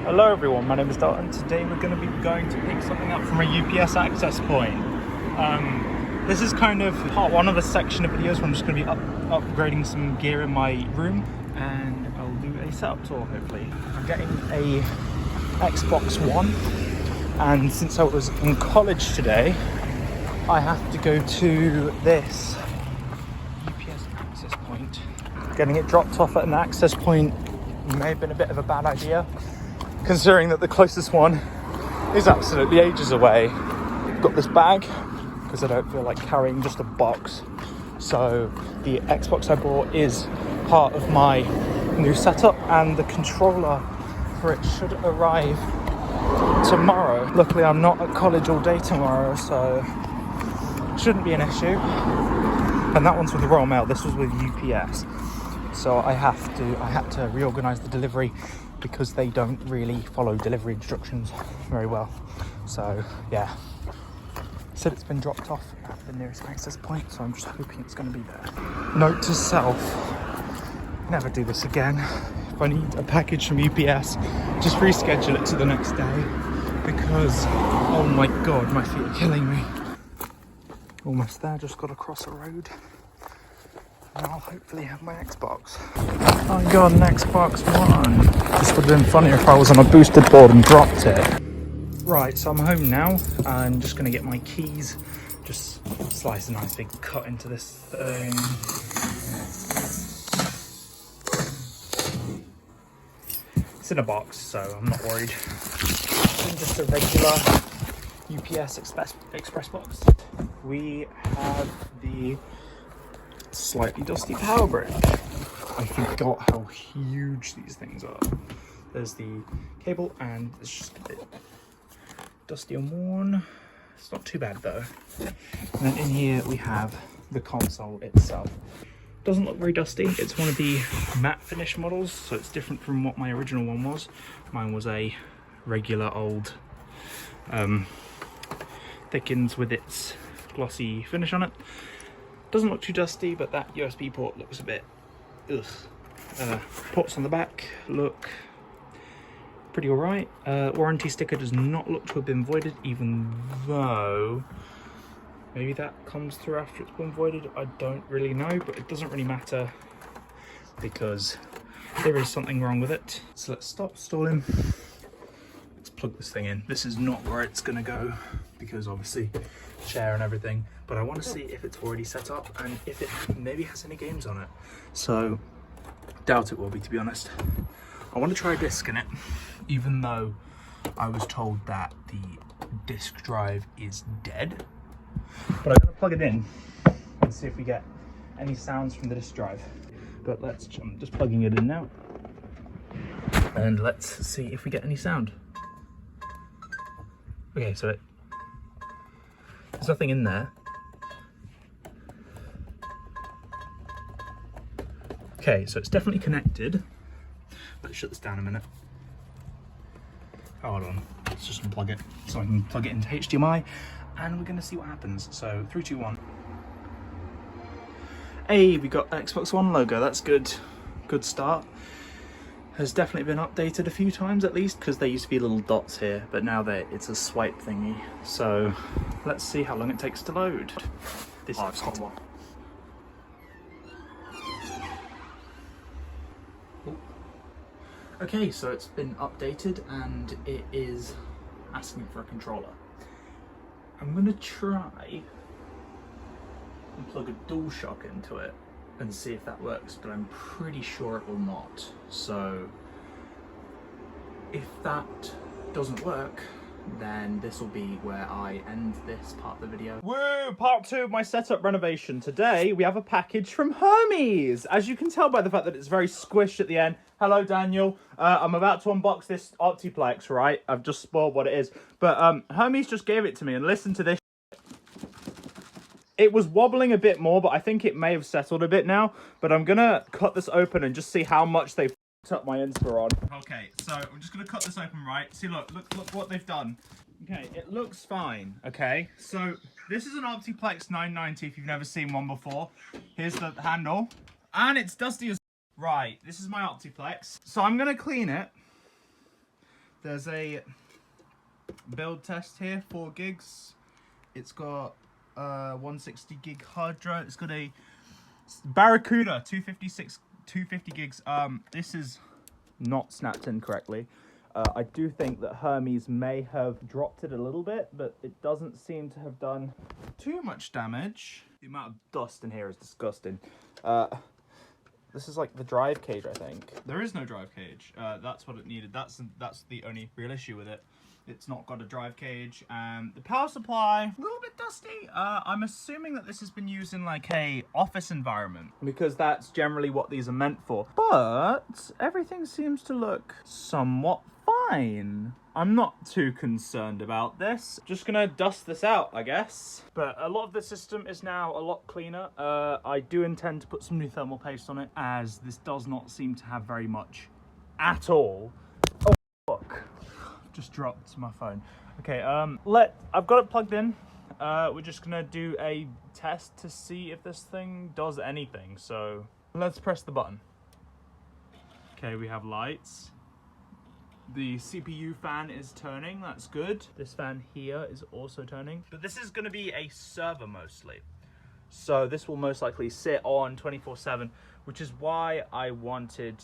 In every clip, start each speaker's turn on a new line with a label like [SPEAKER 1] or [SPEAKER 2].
[SPEAKER 1] Hello everyone, my name is Delta and today we're going to be going to pick something up from a UPS access point. This is kind of part one of a section of videos where I'm just going to be upgrading some gear in my room and I'll do a setup tour hopefully. I'm getting a Xbox One and since I was in college today I have to go to this UPS access point. Getting it dropped off at an access point may have been a bit of a bad idea, considering that the closest one is absolutely ages away. I've got this bag because I don't feel like carrying just a box. So the Xbox I bought is part of my new setup and the controller for it should arrive tomorrow. Luckily I'm not at college all day tomorrow, so it shouldn't be an issue. And that one's with the Royal Mail, this was with UPS. So I had to reorganize the delivery because they don't really follow delivery instructions very well. So yeah, said it's been dropped off at the nearest access point, so I'm just hoping it's going to be there. Note to self, never do this again. If I need a package from UPS, just reschedule it to the next day because, oh my god, my feet are killing me. Almost there, just got to cross a road. And I'll hopefully have my Xbox. I got an Xbox One. This would have been funnier if I was on a boosted board and dropped it. Right, so I'm home now. I'm just going to get my keys. Just slice a nice big cut into this thing. It's in a box, so I'm not worried. It's just a regular UPS express box. We have the slightly dusty power brick. I forgot how huge these things are. There's the cable and it's just a bit dusty and worn. It's not too bad though. And then in here we have the console itself. Doesn't look very dusty. It's one of the matte finish models, so it's different from what my original one was. Mine was a regular old thickens with its glossy finish on it. Doesn't look too dusty, but that USB port looks a bit ugh. Ports on the back look pretty alright. Warranty sticker does not look to have been voided, even though maybe that comes through after it's been voided. I don't really know, but it doesn't really matter because there is something wrong with it. So let's stop stalling. Let's plug this thing in. This is not where it's gonna go because obviously chair and everything, but I want to see if it's already set up and if it maybe has any games on it. So doubt it will be, to be honest. I want to try a disc in it, even though I was told that the disk drive is dead. But I'm going to plug it in and see if we get any sounds from the disk drive. But I'm just plugging it in now and let's see if we get any sound. Okay, so there's nothing in there. Okay, so it's definitely connected. Let's shut this down a minute. Hold on, let's just unplug it so I can plug it into HDMI and we're gonna see what happens. So 3, 2, 1. Hey, we got Xbox One logo, that's good. Good start. Has definitely been updated a few times at least, because there used to be little dots here, but now it's a swipe thingy. So let's see how long it takes to load. This is hot one. Okay, so it's been updated and it is asking for a controller. I'm gonna try and plug a DualShock into it and see if that works, but I'm pretty sure it will not. So if that doesn't work, then this will be where I end this part of the video. Woo! Part 2 of my setup renovation. Today we have a package from Hermes. As you can tell by the fact that it's very squished at the end. Hello Daniel. I'm about to unbox this Optiplex, right? I've just spoiled what it is. But Hermes just gave it to me and listen to this. It was wobbling a bit more, but I think it may have settled a bit now. But I'm gonna cut this open and just see how much they've f***ed up my Inspira on. Okay, so I'm just gonna cut this open, right? See, look what they've done. Okay, it looks fine, okay? So this is an Optiplex 990 if you've never seen one before. Here's the handle. And it's dusty as right, this is my Optiplex. So I'm gonna clean it. There's a build test here, 4 gigs. It's got 160 gig hard drive. It's got a Barracuda 250 gigs. This is not snapped in correctly. I do think that Hermes may have dropped it a little bit, but it doesn't seem to have done too much damage. The amount of dust in here is disgusting. This is like the drive cage, I think. There is no drive cage. That's what it needed. That's the only real issue with it. It's not got a drive cage. The power supply, a little bit dusty. I'm assuming that this has been used in like a office environment, because that's generally what these are meant for. But everything seems to look somewhat fine. I'm not too concerned about this. Just gonna dust this out, I guess. But a lot of the system is now a lot cleaner. I do intend to put some new thermal paste on it, as this does not seem to have very much at all. Oh, fuck. Just dropped my phone. Okay, I've got it plugged in. We're just gonna do a test to see if this thing does anything. So let's press the button. Okay, we have lights. The CPU fan is turning, that's good. This fan here is also turning. But this is gonna be a server mostly. So this will most likely sit on 24/7, which is why I wanted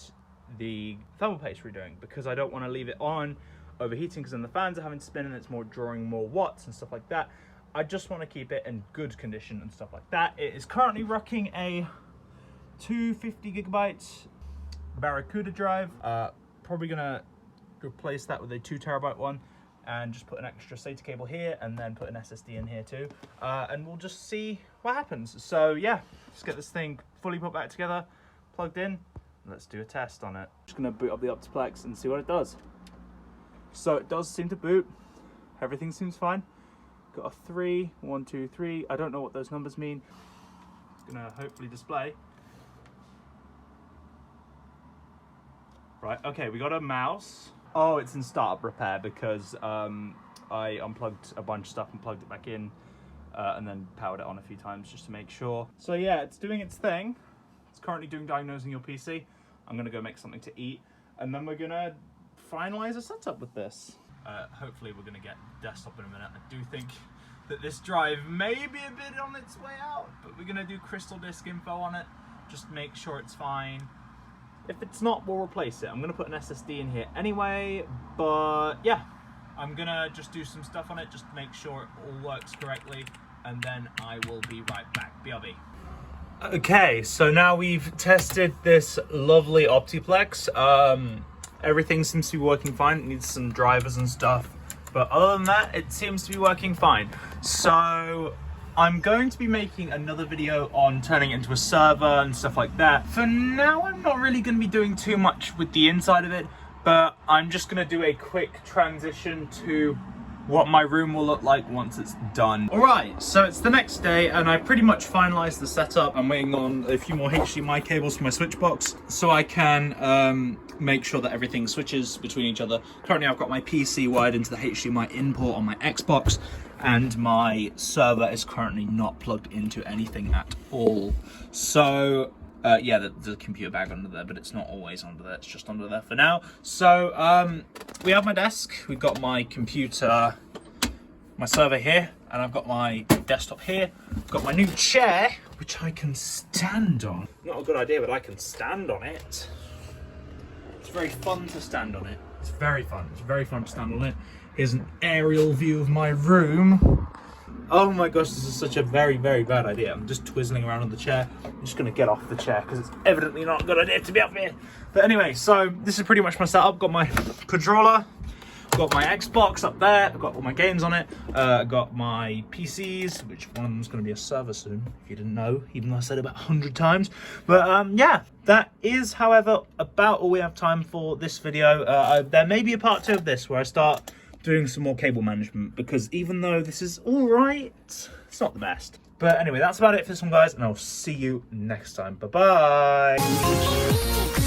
[SPEAKER 1] the thermal paste redoing, because I don't wanna leave it on overheating, because then the fans are having to spin and it's more drawing more watts and stuff like that. I just want to keep it in good condition and stuff like that. It is currently rocking a 250 gigabyte Barracuda drive. Probably gonna replace that with a 2 terabyte one and just put an extra SATA cable here and then put an SSD in here too. And we'll just see what happens. So yeah, let's get this thing fully put back together, plugged in. Let's do a test on it. Just gonna boot up the Optiplex and see what it does. So it does seem to boot. Everything seems fine. Got a 3, 1, 2, 3. I don't know what those numbers mean. It's gonna hopefully display. Right, okay, we got a mouse. Oh, it's in startup repair because I unplugged a bunch of stuff and plugged it back in and then powered it on a few times just to make sure. So yeah, it's doing its thing. It's currently doing diagnosing your PC. I'm gonna go make something to eat and then we're gonna finalize a setup with this. Hopefully we're gonna get desktop in a minute. I do think that this drive may be a bit on its way out, but we're gonna do crystal disk info on it, just make sure it's fine. If it's not, we'll replace it. I'm gonna put an SSD in here anyway, but yeah, I'm gonna just do some stuff on it, just to make sure it all works correctly, and then I will be right back. BRB. Okay, so now we've tested this lovely Optiplex. Everything seems to be working fine. It needs some drivers and stuff, but other than that, it seems to be working fine. So I'm going to be making another video on turning it into a server and stuff like that. For now, I'm not really going to be doing too much with the inside of it, but I'm just going to do a quick transition to what my room will look like once it's done. Alright, so it's the next day and I pretty much finalized the setup. I'm waiting on a few more HDMI cables for my switch box so I can make sure that everything switches between each other. Currently I've got my PC wired into the HDMI input on my Xbox and my server is currently not plugged into anything at all. So yeah, there's a computer bag under there, but it's not always under there, it's just under there for now. So we have my desk, we've got my computer, my server here, and I've got my desktop here. I've got my new chair, which I can stand on. Not a good idea, but I can stand on it. It's very fun to stand on it. It's very fun. It's very fun to stand on it. Here's an aerial view of my room. Oh my gosh, this is such a very, very bad idea. I'm just twizzling around on the chair. I'm just gonna get off the chair because it's evidently not a good idea to be up here. But anyway, so this is pretty much my setup. Got my controller, got my Xbox up there, I've got all my games on it, got my PCs, which one of them is gonna be a server soon, if you didn't know, even though I said it about 100 times. But yeah, that is, however, about all we have time for this video. There may be a part 2 of this where I start doing some more cable management, because even though this is all right, it's not the best. But anyway, that's about it for this one, guys, and I'll see you next time. Bye bye.